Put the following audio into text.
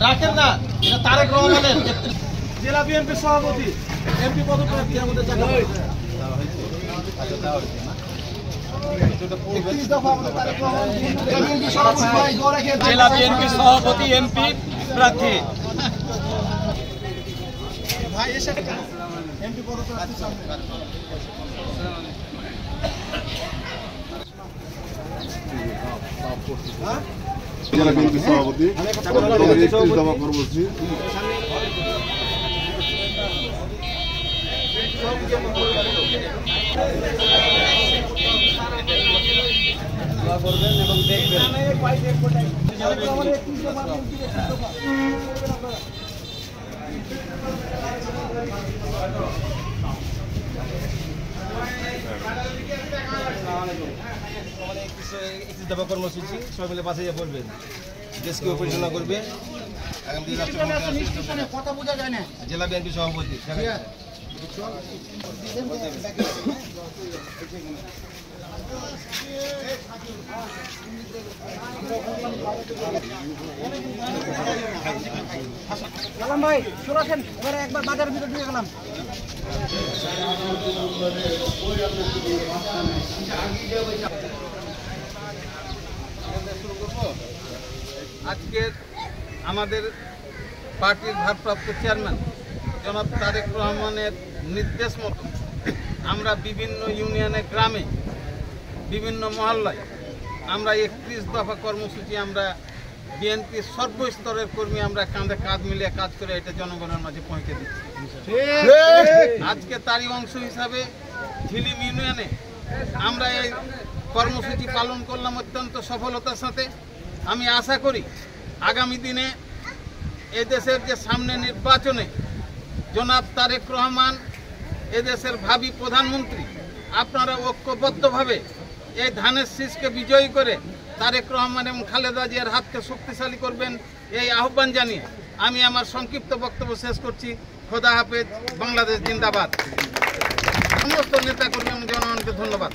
রাখেন না, এটা তারেক রহমানের জেলা বিএনপির সভাপতি এমপি পদপ্রার্থী আমাদের জায়গা জেলা বিএনপির সভাপতি এমপি প্রার্থী ভাই এসে এমপি পদপ্রার্থী জেলা বিএনপি সভাপতি দফা কর্মসূচি করবেন এবং দেখবেন দফা কর্মসূচি সবাই মিলে পাশে পড়বেন, দেশকে পরিচালনা করবে কথা বোঝা যায় না জেলা বিএনপি সভাপতি গেলাম ভাই শুরুছেন এবারে একবার বাজারের ভিতরে ঢুকে গেলাম। আজকে আমাদের পার্টির ভারপ্রাপ্ত চেয়ারম্যান জনাব তারেক রহমানের নির্দেশ মতো আমরা বিভিন্ন ইউনিয়নে গ্রামে বিভিন্ন মহল্লায় আমরা 31 দফা কর্মসূচি আমরা বিএনপির সর্বস্তরের কর্মী আমরা কাঁধে কাঁধ মিলিয়ে কাজ করে এটা জনগণের মাঝে পৌঁছে দিচ্ছি। আজকে তারই অংশ হিসাবে ঝিলিম ইউনিয়নে আমরা এই কর্মসূচি পালন করলাম অত্যন্ত সফলতার সাথে। আমি আশা করি আগামী দিনে এদেশের যে সামনে নির্বাচনে জনাব তারেক রহমান এদেশের ভাবী প্রধানমন্ত্রী, আপনারা ঐক্যবদ্ধভাবে এই ধানের শীষকে বিজয়ী করে তারেক রহমান এবং খালেদা জিয়ার হাতকে শক্তিশালী করবেন এই আহ্বান জানিয়ে আমি আমার সংক্ষিপ্ত বক্তব্য শেষ করছি। খোদা হাফেজ, বাংলাদেশ জিন্দাবাদ। সমস্ত নেতাকর্মী এবং জনগণকে ধন্যবাদ।